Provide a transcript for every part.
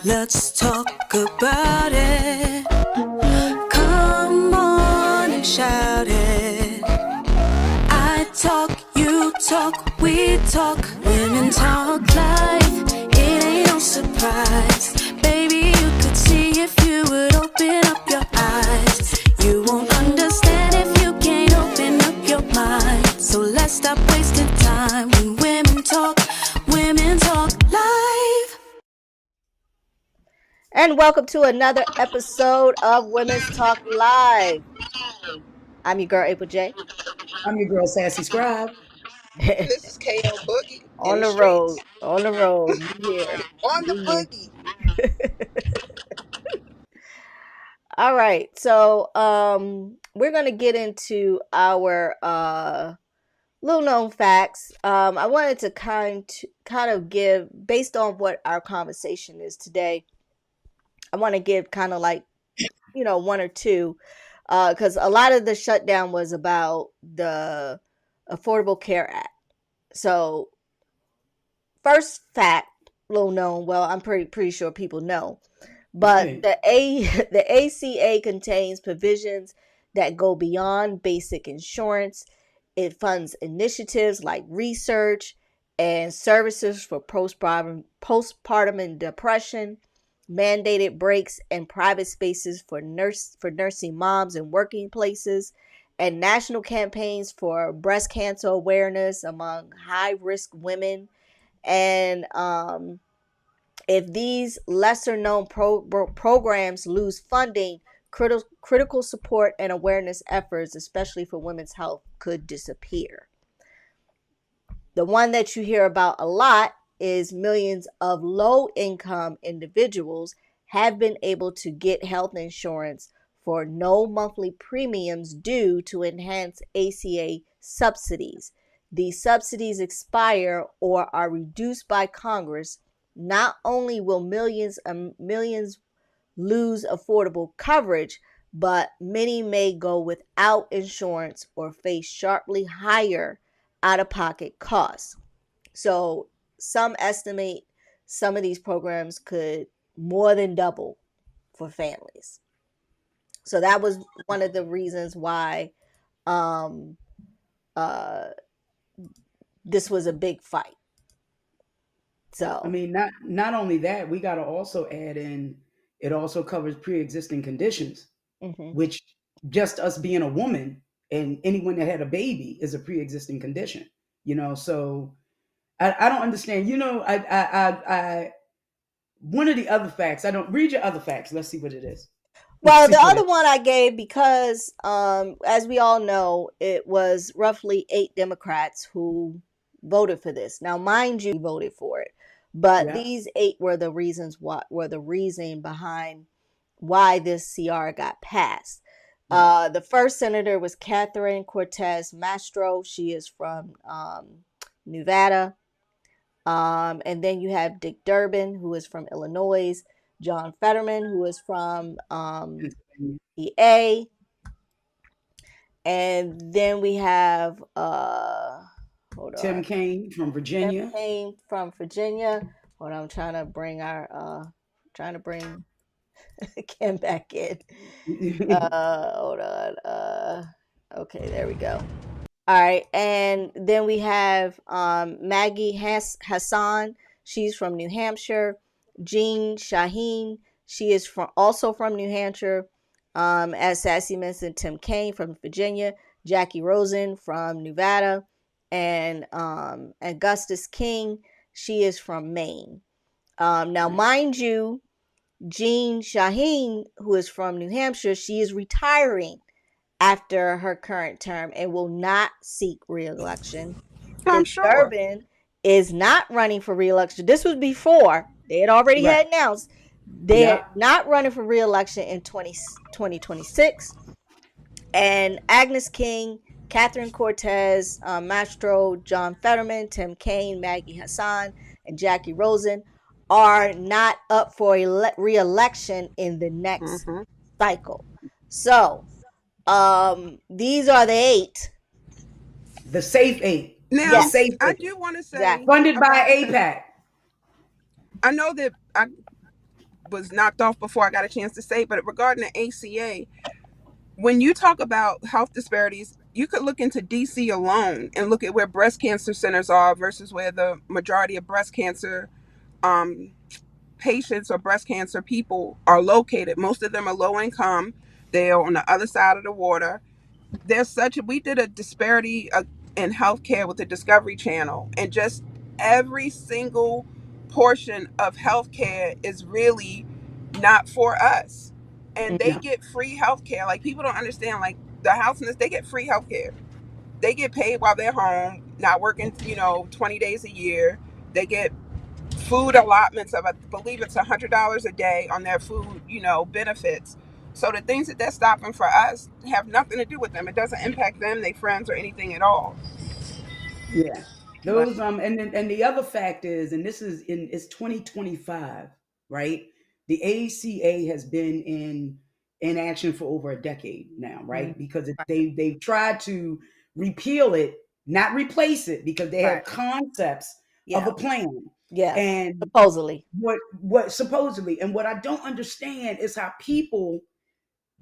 Let's talk about it. Come on and shout it. I talk, you talk, we talk. Women talk life. It ain't no surprise. Baby, you could see if you would open up your eyes. You won't understand if you can't open up your mind. So let's stop wasting time when women talk live. And welcome to another episode of Women's Talk Live. I'm your girl, April J. I'm your girl, SassyScribe. This is KL Boogie in on the the road, streets. you here. On the You here. boogie. All right. So we're gonna get into our little known facts. I wanted to kind of give, based on what our conversation is today, I want to give kind of like, one or two, because a lot of the shutdown was about the Affordable Care Act. So first fact, little known, well, I'm pretty sure people know, but the ACA contains provisions that go beyond basic insurance. It funds initiatives like research and services for postpartum and depression, mandated breaks and private spaces for nursing moms in working places, and national campaigns for breast cancer awareness among high-risk women. And if these lesser-known programs lose funding, critical support and awareness efforts, especially for women's health, could disappear. The one that you hear about a lot is millions of low-income individuals have been able to get health insurance for no monthly premiums due to enhanced ACA subsidies. These subsidies expire or are reduced by Congress. Not only will millions lose affordable coverage, but many may go without insurance or face sharply higher out-of-pocket costs. So some estimate some of these programs could more than double for families. So that was one of the reasons why this was a big fight. So I mean, not only that, we got to also add in, it also covers pre-existing conditions, which just us being a woman and anyone that had a baby is a pre-existing condition. So I don't understand. I one of the other facts. I don't read your other facts. Let's see what it is. Well, the other one I gave because, as we all know, it was roughly 8 Democrats who voted for this. Now, mind you, voted for it, but these 8 were the reason behind why this CR got passed. The first senator was Catherine Cortez Masto. She is from Nevada. And then you have Dick Durbin, who is from Illinois. John Fetterman, who is from EA. And then we have Tim Kaine from Virginia. Hold on, I'm trying to bring Kim back in. Hold on. Okay, there we go. All right, and then we have Maggie Hassan. She's from New Hampshire. Jean Shaheen, she is also from New Hampshire. As Sassy mentioned, Tim Kaine from Virginia. Jackie Rosen from Nevada. And Augustus King, she is from Maine. Now, mind you, Jean Shaheen, who is from New Hampshire, she is retiring after her current term and will not seek re-election. I'm sure. Durbin is not running for re-election. This was before they had already had announced they're not running for re-election in 2026. And Agnes King, Catherine Cortez Masto, John Fetterman, Tim Kaine, Maggie Hassan, and Jackie Rosen are not up for re-election in the next cycle. So these are the 8. The safe 8. Now, I do want to say, funded by APAC. I know that was knocked off before I got a chance to say, but regarding the ACA, when you talk about health disparities, you could look into DC alone and look at where breast cancer centers are versus where the majority of breast cancer um, patients or breast cancer people are located. Most of them are low income. They're on the other side of the water. We did a disparity in healthcare with the Discovery Channel, and just every single portion of healthcare is really not for us. And they No. get free healthcare. Like, people don't understand, like, the houseless, they get free healthcare. They get paid while they're home, not working, 20 days a year. They get food allotments of, I believe it's $100 a day on their food, benefits. So the things that they're stopping for us have nothing to do with them. It doesn't impact them, their friends, or anything at all. Yeah. Right. Those and the other fact is, and this is it's 2025, right? The ACA has been in action for over a decade now, Mhm. right? Because Right. they've tried to repeal it, not replace it, because they Right. have concepts of Yeah. a plan. Yeah. And Supposedly. what supposedly, and what I don't understand is how people,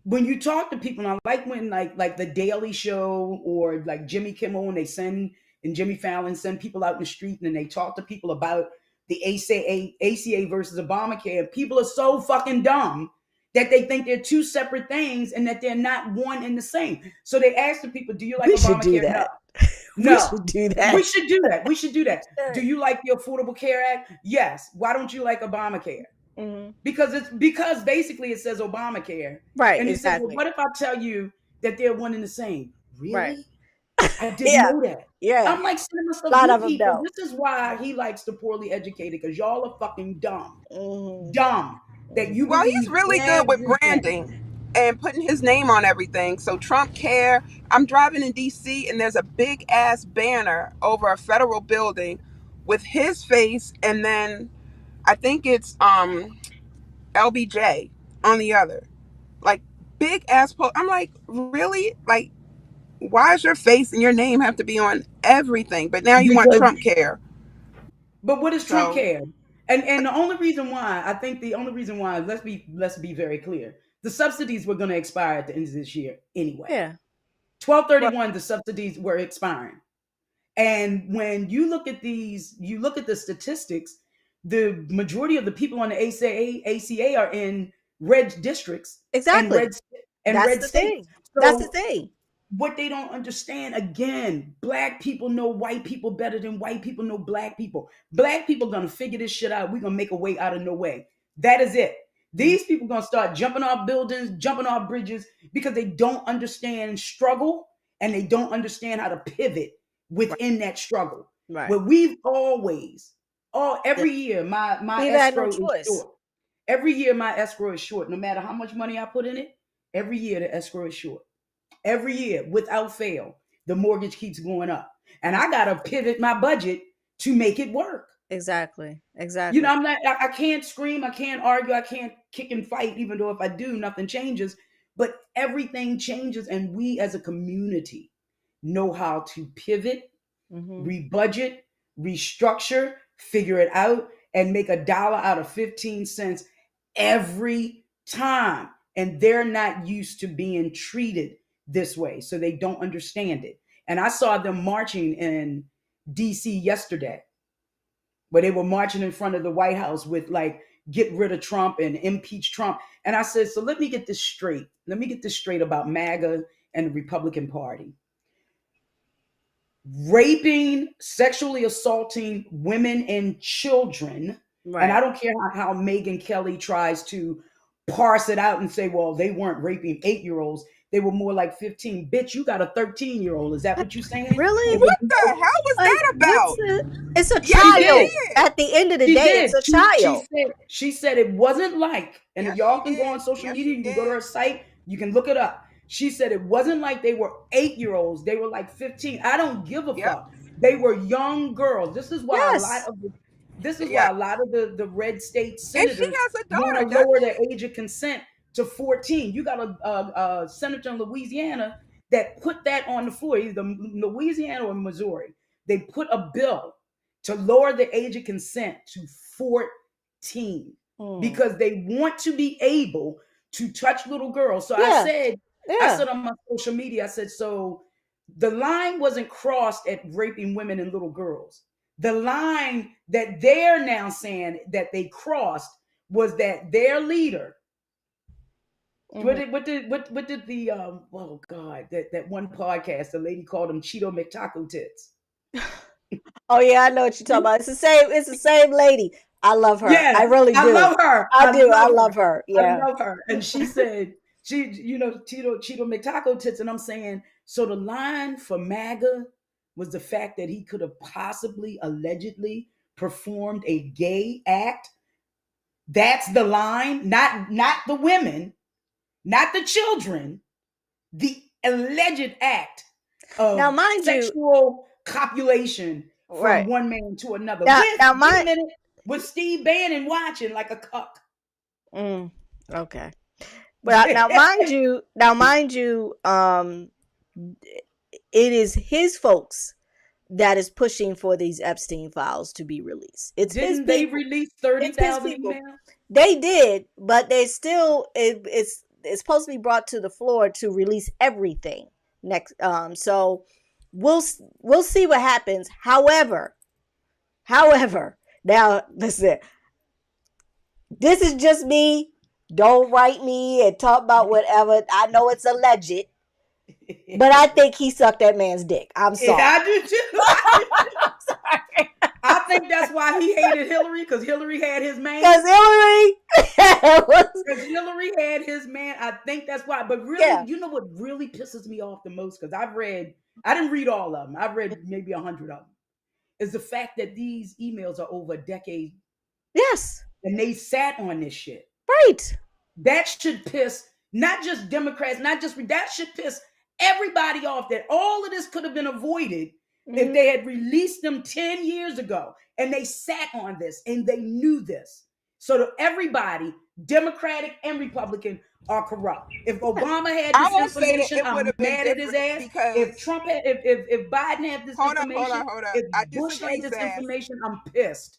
when you talk to people, and I like when like the Daily Show or like Jimmy Kimmel, and they send and Jimmy Fallon send people out in the street and they talk to people about the ACA versus Obamacare. And people are so fucking dumb that they think they're two separate things and that they're not one and the same. So they ask the people, "Do you like We should do Obamacare?" No, that. We no. should do We that. should do that. We should do that. Do you like the Affordable Care Act? Yes. Why don't you like Obamacare? Hmm. Because basically it says Obamacare, Right. and he said, "Well, Exactly. what if I tell you that they're one and the same?" Right. Really? I didn't Yeah. know that. Yeah. I'm like saying to A myself, lot you of them people, don't. this is why he likes the poorly educated, because y'all are fucking dumb, Hmm. dumb that you Well, he's believe really good with everything. branding and putting his name on everything. So Trump care. I'm driving in DC and there's a big ass banner over a federal building with his face, and then I think it's LBJ on the other. Like, big ass I'm like, really? Like, why does your face and your name have to be on everything? But now you want Because, Trump care. but what does Trump So care? And the only reason why, I think the only reason why, let's be very clear, the subsidies were going to expire at the end of this year anyway. Yeah. Right. 12/31, the subsidies were expiring. And when you look at you look at the statistics, the majority of the people on the ACA are in red districts and Exactly. That's red the states. thing. That's the So thing. what they don't understand, again, black people know white people better than white people know black people. Black people gonna figure this shit out. We're gonna make a way out of no way. That is it. Mhm. These people gonna start jumping off buildings, jumping off bridges, because they don't understand struggle and they don't understand how to pivot Right. within that struggle. Right. Where we've always, Yeah. every year, my We've had no escrow is choice. short. Every year my escrow is short. No matter how much money I put in it, every year the escrow is short. Every year, without fail, the mortgage keeps going up. And I got to pivot my budget to make it work. Exactly. You know, Exactly. I can't scream, I can't argue, I can't kick and fight, even though if I do, nothing changes. But everything changes, and we as a community know how to pivot, Hmm. rebudget, restructure, figure it out, and make a dollar out of 15 cents every time. And they're not used to being treated this way, so they don't understand it. And I saw them marching in DC yesterday, where they were marching in front of the White House with like, get rid of Trump and impeach Trump. And I said, so let me get this straight. Let me get this straight about MAGA and the Republican Party. Raping, sexually assaulting women and children. And I Right. don't care how Megyn Kelly tries to parse it out and say, well, they weren't raping 8-year-olds. They were more like 15. Bitch, you got a 13-year-old. Is that what you're saying? Really? It what was the hell was Like, that what's about? it? It's a Yeah, She she did. child. did. At the end of the She day, did. it's a She child. said it wasn't like, and if Yes, y'all she can go did. on social Yes, media, she you can go to did. her site, you can look it up. She said it wasn't like they were 8-year-olds, they were like 15. I don't give a Yep. fuck. They were young girls. Yes. This is why Yeah. a lot of the red state And she senators has a want daughter, to doesn't lower the she? age of consent to 14. You got a senator in Louisiana that put that on the floor, either Louisiana or Missouri. They put a bill to lower the age of consent to 14. because they want to be able to touch little girls. So Yeah. I said on my social media, I said, so the line wasn't crossed at raping women and little girls. The line that they're now saying that they crossed was that their leader. What did the oh God, that one podcast, the lady called him Cheeto McTaco tits. Oh yeah, I know what you're talking about. It's the same lady. I love her. Yeah, I really do. I love her. I do. I love her. Yeah. I love her. And she said, Cheeto McTaco tits. And I'm saying, so the line for MAGA was the fact that he could have possibly, allegedly performed a gay act. That's the line, not the women, not the children, the alleged act of Now, mind sexual copulation from one man to another. With Steve Bannon watching like a cuck. Okay. Well, now mind you, it is his folks that is pushing for these Epstein files to be released. Didn't they release 30,000 emails? They did, but they still it's supposed to be brought to the floor to release everything next. So we'll see what happens. However, now listen, this is just me. Don't write me and talk about whatever. I know it's alleged, but I think he sucked that man's dick. I'm sorry. I do too. I'm sorry. I think that's why he hated Hillary, because Hillary had his man. Because Hillary had his man. I think that's why. But really, you know what really pisses me off the most? Because I didn't read all of them. I've read maybe 100 of them. Is the fact that these emails are over a decade. Yes. And they sat on this shit. Right. That should piss not just Democrats, that should piss everybody off, that all of this could have been avoided if they had released them 10 years ago. And they sat on this and they knew this. So that everybody, Democratic and Republican, are corrupt. If Obama had this information, I'm mad at his ass. If Trump had, if Biden had this information, if Bush had this information, I'm pissed.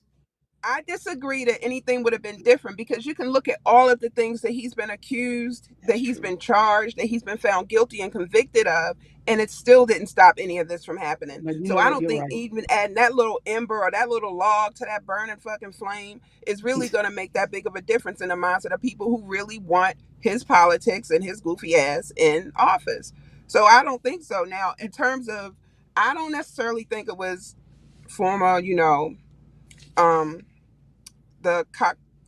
I disagree that anything would have been different, because you can look at all of the things that he's been accused, that he's been charged, that he's been found guilty and convicted of, and it still didn't stop any of this from happening. So I don't think even adding that little ember or that little log to that burning fucking flame is really going to make that big of a difference in the minds of the people who really want his politics and his goofy ass in office. So I don't think so. Now, in terms of, I don't necessarily think it was former, the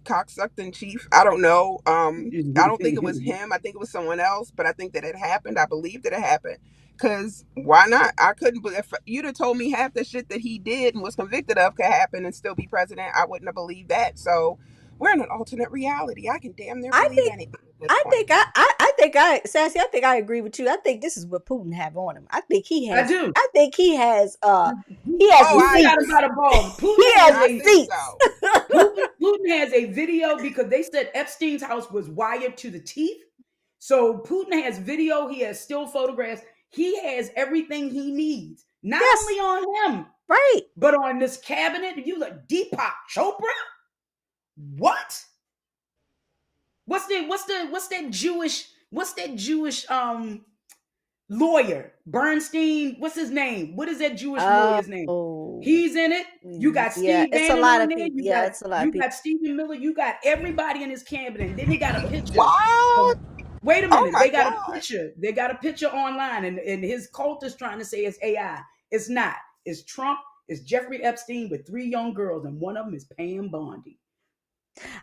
cocksucking chief. I don't know. I don't think it was him. I think it was someone else, but I think that it happened. I believe that it happened. Because why not? I couldn't believe, if you'd have told me half the shit that he did and was convicted of could happen and still be president, I wouldn't have believed that. So we're in an alternate reality. I can damn near believe anything. Sassy, I think I agree with you. I think this is what Putin have on him. I think he has. I do. I think he has. He has receipts. Putin has a video, because they said Epstein's house was wired to the teeth. So Putin has video. He has still photographs. He has everything he needs. Not only on him, right, but on this cabinet. You look, Deepak Chopra. What? What's that Jewish lawyer? Bernstein. What's his name? What is that Jewish lawyer's name? He's in it. You got Steve Bannon. It's a lot of people. It's a lot of people. You got Stephen Miller. You got everybody in his cabinet. Then they got a picture. What? Wait a minute. They got a picture. They got a picture online, and his cult is trying to say it's AI. It's not. It's Trump. It's Jeffrey Epstein with 3 young girls, and one of them is Pam Bondi.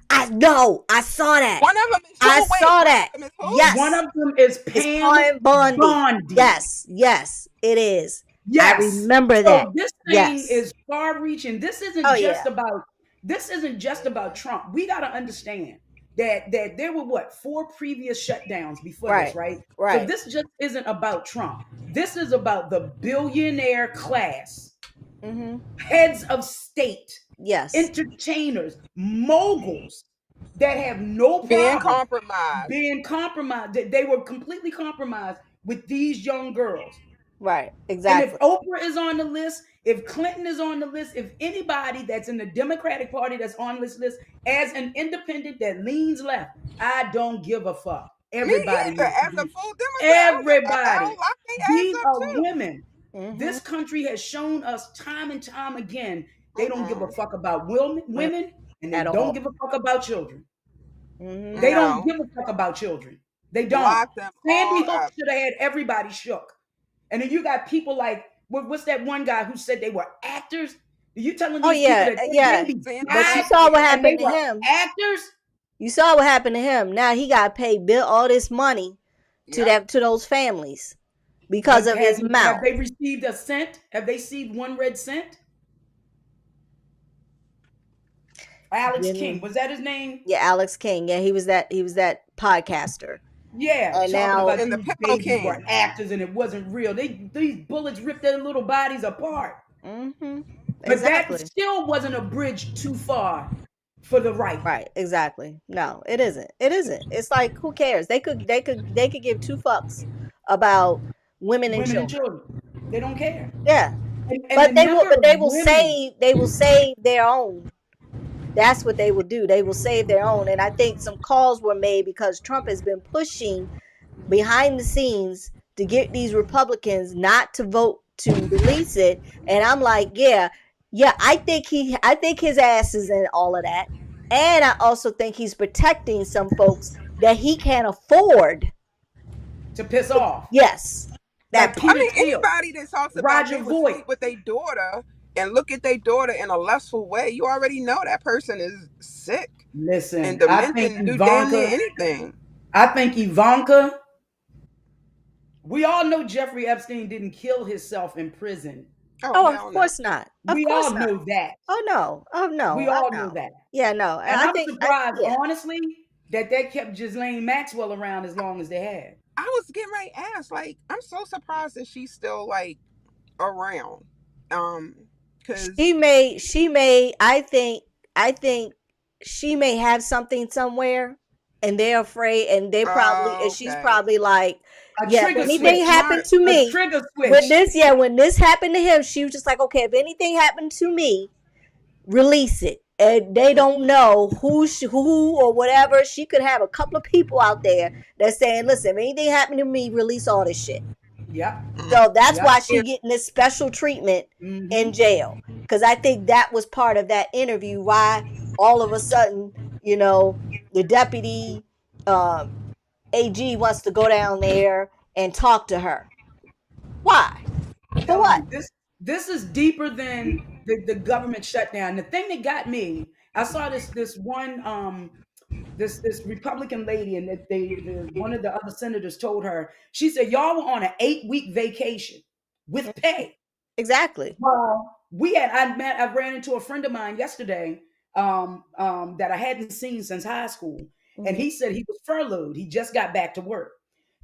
I know. I saw that. One of them is saw that. Yes. One of them is Pam Bondi. Yes, it is. Yes. I remember that. So this thing is far-reaching. This isn't just about Trump. We got to understand that there were 4 previous shutdowns before this, right? Right. So this just isn't about Trump. This is about the billionaire class, heads of state, entertainers, moguls that have no problem being compromised. They were completely compromised with these young girls. Right. And Exactly. if Oprah is on the list, if Clinton is on the list, if anybody that's in the Democratic Party that's on this list as an independent that leans left, I don't give a fuck. Me Everybody either. needs to As a be. full Democrat, I Everybody. don't lock their ass These up are too. women. Mm-hmm. This country has shown us time and time again they don't give a Mm-mm. fuck about women and they At don't all. give a fuck about children. Mm-hmm. They don't No. give a fuck about children. They don't. Lock them Sandy all Hook up. should have had everybody shook. And then you got people like, what's that one guy who said they were actors? You telling Oh these people yeah, that their yeah. babies Sandy But you died Hook, saw what yeah. and they happened to were him. actors? You saw what happened to him. Now he got paid bill all this money Yep. to those families because But of his have mouth. they received a cent? Have they received one red cent? Alex King, was that his name? Yeah, Alex King. Yeah, he was that podcaster. Yeah, And talking now about And the these Pillow babies were King. actors and it wasn't real. These bullets ripped their little bodies apart. mm-hmm. But that Exactly. still wasn't a bridge too far for the right. Right, exactly. No, it isn't. It isn't. It's like who cares? They could give two fucks about women and Women and children. children. They don't care. Yeah. And the number of They will women. save their own. That's what they will do. They will save their own. And I think some calls were made because Trump has been pushing behind the scenes to get these Republicans not to vote to release it. And I'm like, yeah, I think his ass is in all of that. And I also think he's protecting some folks that he can't afford To piss off. Yes. Like Peter Thiel, anybody that talks about Roger they would Voigt. sleep with their daughter and look at their daughter in a lustful way, you already know that person is sick. Listen, And I think demented, do damn near Ivanka. anything. I think Ivanka. We all know Jeffrey Epstein didn't kill himself in prison. Oh, Hell of no. course not. Of We course all not. know that. Oh no. Oh no. We I all know. know that. Yeah, no. And I I'm think surprised, yeah. honestly, that they kept Ghislaine Maxwell around as long as they had. I was getting ready to ask, like, I'm so surprised that she's still like around. Cause She may I think she may have something somewhere and they're afraid and they probably and she's okay. probably like, A yeah, if trigger anything switch. happened to A me trigger switch. when this happened to him, she was just like, okay, if anything happened to me, release it. And they don't know who or whatever. She could have a couple of people out there that's saying, listen, if anything happened to me, release all this shit. Yep. So that's Yep. why she getting this special treatment in jail. Because I think that was part of that interview. Why all of a sudden, the deputy AG wants to go down there and talk to her. Why? For what? This is deeper than the government shutdown. The thing that got me, I saw this one this Republican lady, and one of the other senators told her, she said, y'all were on an 8-week vacation with pay. Exactly. Well, I ran into a friend of mine yesterday that I hadn't seen since high school. And he said he was furloughed. He just got back to work.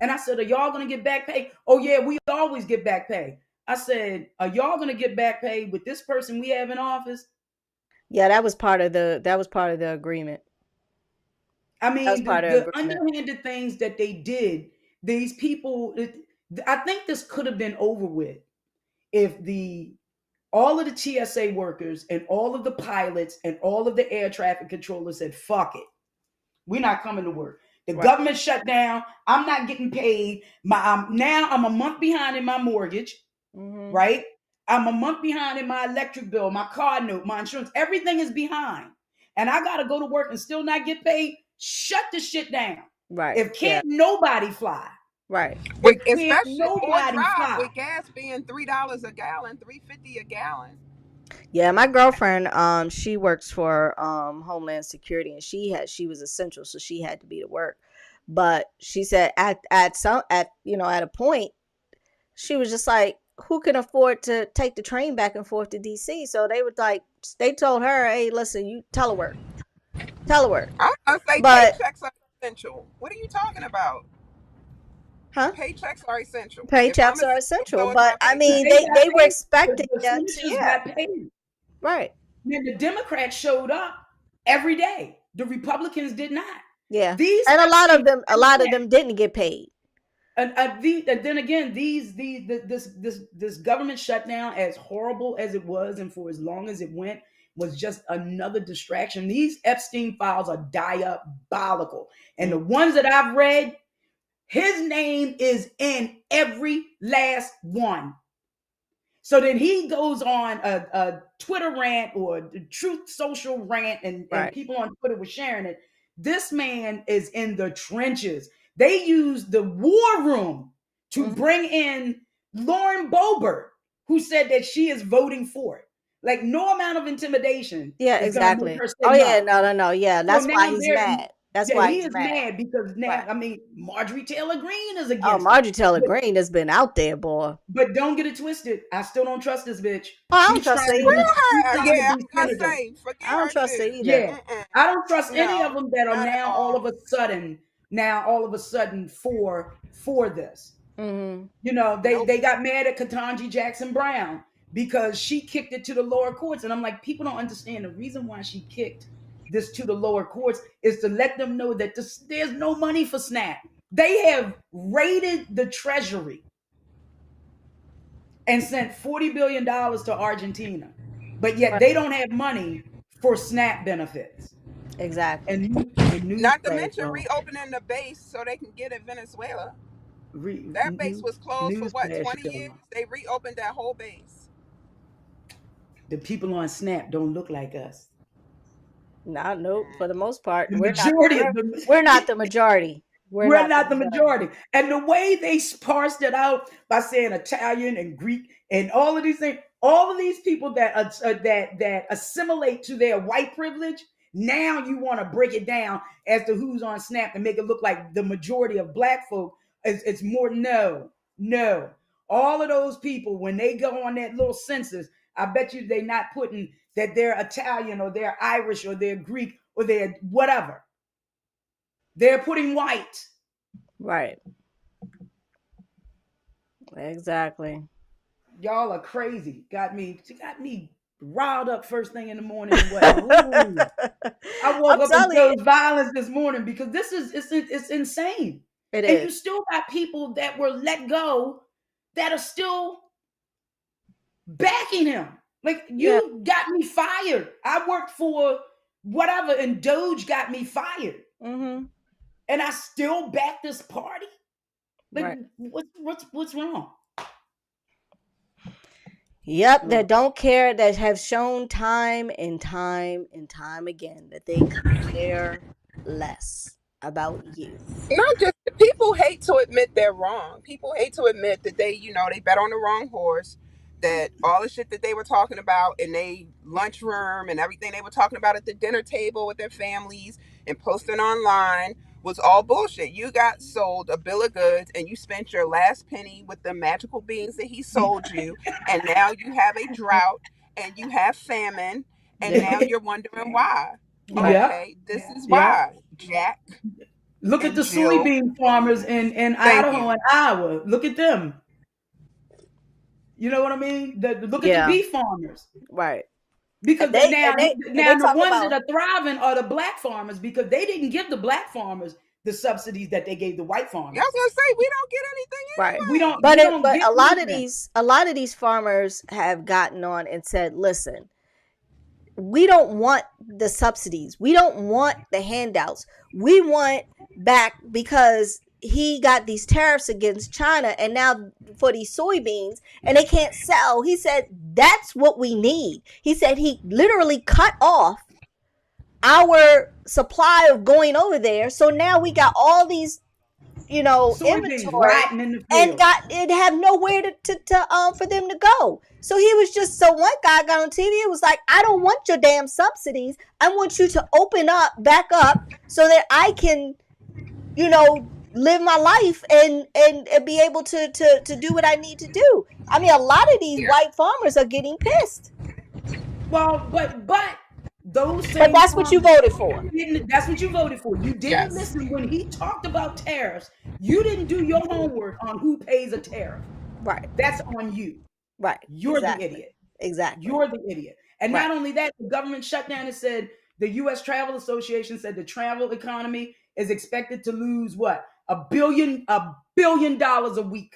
And I said, are y'all going to get back pay? Oh yeah, we always get back pay. I said, are y'all going to get back pay with this person we have in office? Yeah, that was part of the agreement. I mean, the underhanded things that they did, these people, I think this could have been over with if all of the TSA workers and all of the pilots and all of the air traffic controllers said, fuck it. We're not coming to work. The government shut down. I'm not getting paid. Now I'm a month behind in my mortgage, right? I'm a month behind in my electric bill, my car note, my insurance. Everything is behind. And I got to go to work and still not get paid. Shut the shit down. Right. If can't nobody fly. Right. Especially on drive with gas being $3 a gallon, $3.50 a gallon. Yeah, my girlfriend, she works for Homeland Security, and she was essential, so she had to be to work. But she said at a point, she was just like, who can afford to take the train back and forth to DC? So they told her, hey, listen, you telework. I was gonna say paychecks are essential. What are you talking about? Huh? Paychecks are essential. Paychecks are essential, but I mean, they were expecting them to, got paid. Right. And the Democrats showed up every day. The Republicans did not. Yeah. And a lot of them didn't get paid. And then again, this government shutdown, as horrible as it was, and for as long as it went, was just another distraction. These Epstein files are diabolical, and the ones that I've read, his name is in every last one. So then he goes on a Twitter rant or a Truth Social rant, and people on Twitter were sharing it. This man is in the trenches. They used the war room to bring in Lauren Boebert, who said that she is voting for it. Like, no amount of intimidation. Yeah, is exactly. Make her say Oh, no. yeah, no. Yeah, that's So why he's mad. That's why he he's is mad because now, I mean, Marjorie Taylor Greene is against. Oh, Marjorie Taylor Greene has been out there, boy. But don't get it twisted. I still don't trust this bitch. Oh, I don't trust her either. Yeah, I say, forget I don't her trust her too. either. Yeah, I don't trust any No, of them that are not at now all of a sudden for this. Mm-hmm. You know, they got mad at Ketanji Jackson Brown because she kicked it to the lower courts, and I'm like, people don't understand the reason why she kicked this to the lower courts is to let them know that there's no money for SNAP. They have raided the treasury and sent $40 billion to Argentina, but yet they don't have money for SNAP benefits. Exactly. And not to mention reopening the base so they can get at Venezuela. That base was closed for what, 20 years? They reopened that whole base. The people on SNAP don't look like us. Nope. For the most part, we're not the majority. We're not the majority. And the way they parsed it out by saying Italian and Greek and all of these things, all of these people that assimilate to their white privilege, now you want to break it down as to who's on SNAP and make it look like the majority of black folk. It's more, no. All of those people, when they go on that little census, I bet you they're not putting that they're Italian or they're Irish or they're Greek or they're whatever. They're putting white. Right. Exactly. Y'all are crazy. Got me riled up first thing in the morning. I woke up and felt violence this morning because it's insane. It and is. You still got people that were let go that are still backing him. Like, you got me fired. I worked for whatever, and Doge got me fired. Mm-hmm. And I still back this party. Like, right. What's wrong? Yep, that don't care, that have shown time and time and time again that they care less about you. Not just people hate to admit they're wrong. People hate to admit that they bet on the wrong horse. That all the shit that they were talking about in their lunchroom and everything they were talking about at the dinner table with their families and posting online was all bullshit. You got sold a bill of goods and you spent your last penny with the magical beans that he sold you, and now you have a drought and you have famine, and now you're wondering why. Okay, this is why, Jack. Look at the soybean farmers in Idaho and Iowa. Look at them. You know what I mean? Look at the beef farmers. Right. Because now the ones that are thriving are the black farmers, because they didn't give the black farmers the subsidies that they gave the white farmers. I was gonna say, we don't get anything anyway. Right. We don't. But a lot of these farmers have gotten on and said, "Listen, we don't want the subsidies. We don't want the handouts. We want back because he got these tariffs against China, and now for these soybeans, and they can't sell." He said, that's what we need. He said he literally cut off our supply of going over there. So now we got all these, inventory and have nowhere to for them to go. So he was one guy got on TV. It was like, I don't want your damn subsidies. I want you to open back up so that I can, live my life and be able to do what I need to do. I mean, a lot of these white farmers are getting pissed. Well, but those same But that's what you voted for. That's what you voted for. You didn't listen when he talked about tariffs. You didn't do your homework on who pays a tariff. Right. That's on you. Right. You're the idiot. Exactly. You're the idiot. And not only that, the government shut down and said, the U.S. Travel Association said the travel economy is expected to lose what? $1 billion a week.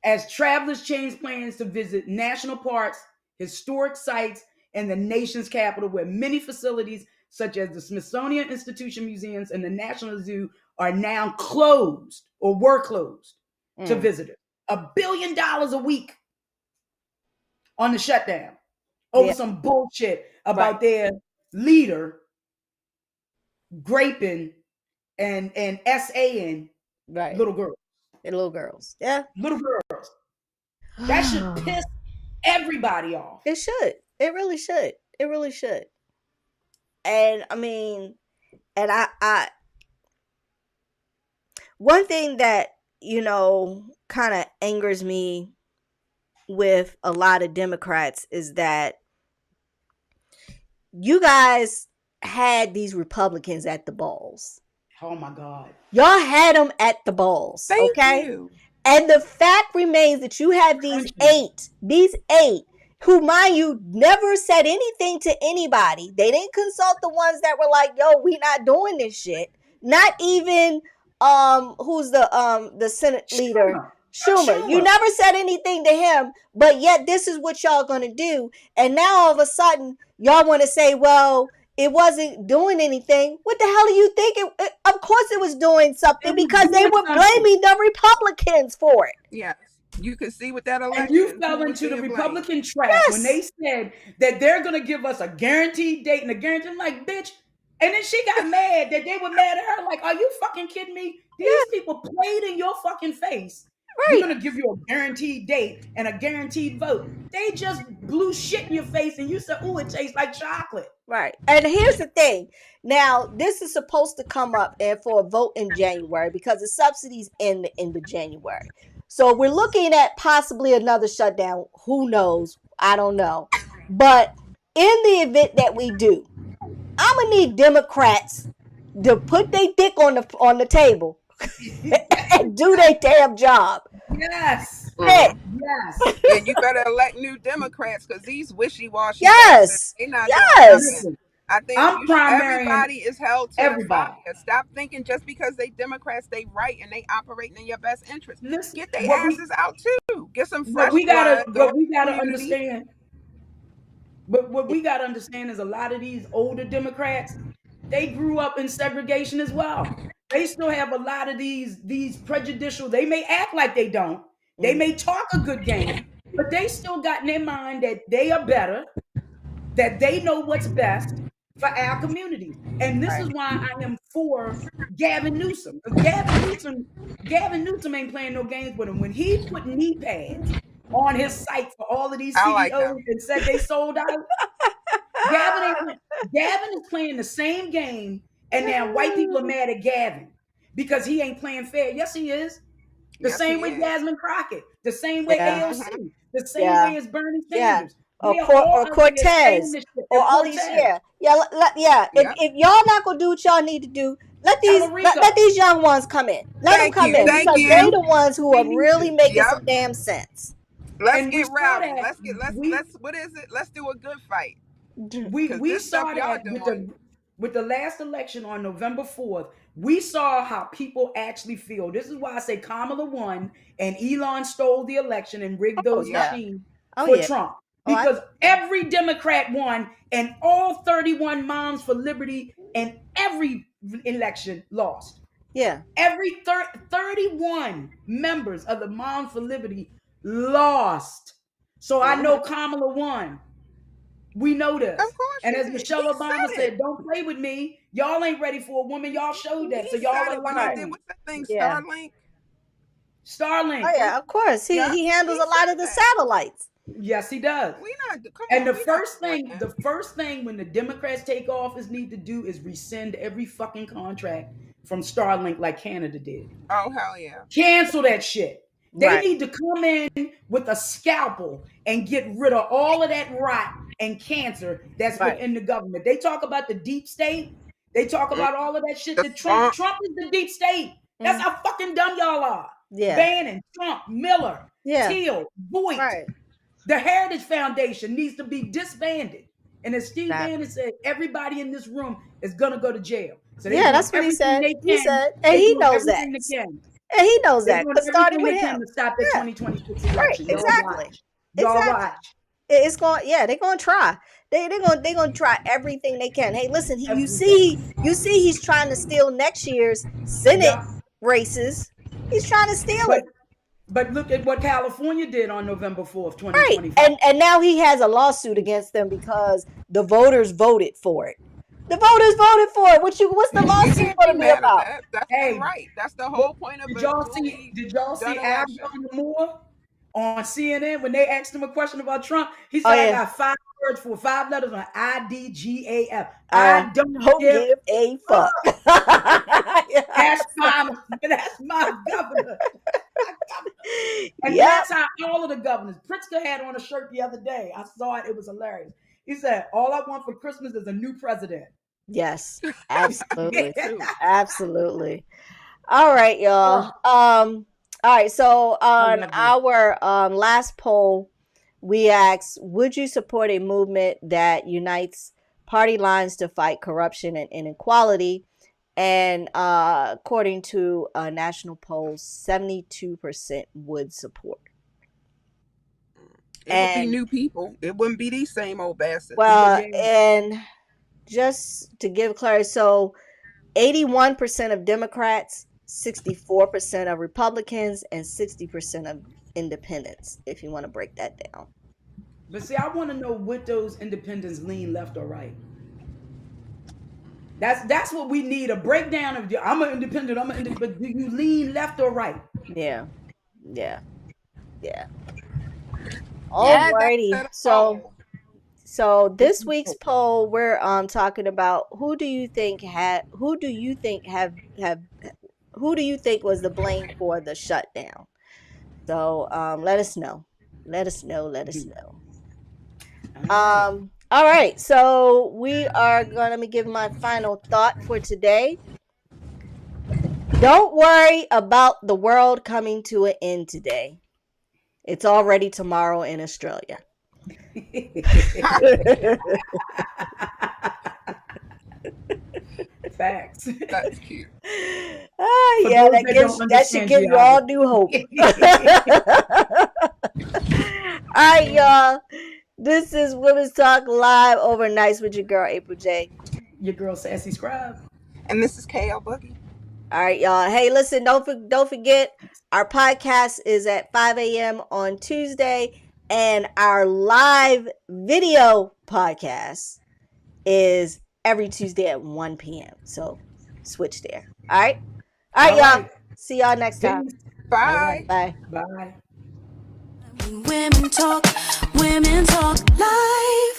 As travelers change plans to visit national parks, historic sites, and the nation's capital, where many facilities such as the Smithsonian Institution museums and the National Zoo are now closed or were closed to visitors. $1 billion a week on the shutdown over some bullshit about their leader graping and SAing little girls. Little girls. Yeah. Little girls. That should piss everybody off. It should. It really should. It really should. And I mean, and I one thing that, you know, kind of angers me with a lot of Democrats is that you guys had these Republicans at the balls. Oh my God. Y'all had them at the balls. Thank okay? You. And the fact remains that you have these eight, who, mind you, never said anything to anybody. They didn't consult the ones that were like, yo, we not doing this shit. Not even who's the Senate leader? Schumer. You never said anything to him, but yet this is what y'all gonna do. And now all of a sudden, y'all want to say, well, it wasn't doing anything. What the hell do you think? Of course it was doing something, because they were blaming the Republicans for it. Yes. You could see with that election. And you fell into the Republican trap when they said that they're going to give us a guaranteed date and a guarantee. I'm like, bitch. And then she got mad that they were mad at her. Like, are you fucking kidding me? These people played in your fucking face. We're going to give you a guaranteed date and a guaranteed vote. They just blew shit in your face and you said, ooh, it tastes like chocolate. Right. And here's the thing. Now, this is supposed to come up and for a vote in January, because the subsidies end the end of January. So we're looking at possibly another shutdown. Who knows? I don't know. But in the event that we do, I'm going to need Democrats to put their dick on the table and do their damn job. Yes. Yes. And you better elect new Democrats, because these wishy-washy. Yes. They not Yes. I think everybody is held to everybody. Stop thinking just because they Democrats, they right and they operating in your best interest. Get their asses out too. Get some fresh blood. What we gotta understand. But what we gotta understand is a lot of these older Democrats, they grew up in segregation as well. They still have a lot of these prejudicial. They may act like they don't. They may talk a good game, but they still got in their mind that they are better, that they know what's best for our communities. And this is why I am for Gavin Newsom. Gavin Newsom ain't playing no games with him. When he put knee pads on his site for all of these CEOs and said they sold out, Gavin is playing the same game, and now white people are mad at Gavin because he ain't playing fair. Yes, he is. The same way Jasmine Crockett, the same way AOC, the same way as Bernie Sanders. Or Cortez, or all these, If y'all not gonna do what y'all need to do, let these young ones come in. Let them come in, because they're the ones who are really making some damn sense. Let's get rowdy. What is it? Let's do a good fight. We saw that with the last election on November 4th. We saw how people actually feel. This is why I say Kamala won and Elon stole the election and rigged those machines for Trump. Because every Democrat won, and all 31 Moms for Liberty and every election lost. Yeah. Every 31 members of the Moms for Liberty lost. So I know Kamala won. We know this. Of course. And as Michelle Obama said, don't play with me. Y'all ain't ready for a woman. Y'all showed that. So y'all are lying. What's that thing? Starlink? Starlink. Oh, yeah, of course. He handles a lot of the satellites. Yes, he does. The first thing when the Democrats take office need to do is rescind every fucking contract from Starlink like Canada did. Oh, hell yeah. Cancel that shit. They need to come in with a scalpel and get rid of all of that rot and cancer that's within the government. They talk about the deep state. They talk about all of that shit. Trump is the deep state. That's how fucking dumb y'all are. Yeah. Bannon, Trump, Miller, Teal, Boyd. The Heritage Foundation needs to be disbanded. And as Steve Bannon said, everybody in this room is going to go to jail. So they Yeah, doing that's what he everything said. they He can. said, and They he doing knows that. everything they can. And he knows They're that. doing But starting everything with they him. can to stop the Yeah, 2026 right. election. Y'all Exactly. watch. Y'all Exactly. watch. It's going. Yeah, they're gonna try. They're gonna try everything they can. Hey, listen. You Everything. see, he's trying to steal next year's Senate Yeah. races. He's trying to steal But it. but look at what California did on November 4th, Right. 2025. And now he has a lawsuit against them because the voters voted for it. The voters voted for it. What's the You lawsuit can't be gonna be mad at about? that. That's their Hey, right. That's the whole point of did a y'all see? duly Did y'all done see Al election. Moore on CNN when they asked him a question about Trump? He Oh said, "I yeah. got 5 words for 5 letters on IDGAF. I I don't don't give give a a fuck. fuck." Yeah. That's my governor. And Yep. that's how all of the governors. Pritzker had on a shirt the other day. I saw it. It was hilarious. He said, "All I want for Christmas is a new president." Yes. Me Absolutely. too. Absolutely. All right, y'all. Oh, All right. So I on love this. our last poll, we asked, would you support a movement that unites party lines to fight corruption and inequality? And according to a national poll, 72% would support. It would be And new people. It wouldn't be these same old bastards. well, Yeah. and just to give clarity, so 81% of Democrats, 64% of Republicans, and 60% of independents, if you want to break that down. But see, I want to know what those independents lean left or right. That's what we need, a breakdown of. I'm an independent. But do you lean left or right? Yeah. Yeah. Yeah. Add that Alrighty. to the poll. So this week's poll, we're talking about who do you think who do you think was the blame for the shutdown? So let us know. Let us know. All right. So we are gonna be giving my final thought for today. Don't worry about the world coming to an end today. It's already tomorrow in Australia. Facts. That's cute. For Yeah, those that don't that should understand give you all geography. new hope. All right, y'all. This is Women's Talk Live over nights with your girl April J. Your girl SassyScribe. And this is KL Boogie. All right, y'all. Hey, listen, don't forget our podcast is at 5 a.m. on Tuesday, and our live video podcast is every Tuesday at 1 p.m. So switch there. All right, y'all. See y'all next time. Bye. All right. Bye. Bye. Women talk, women talk.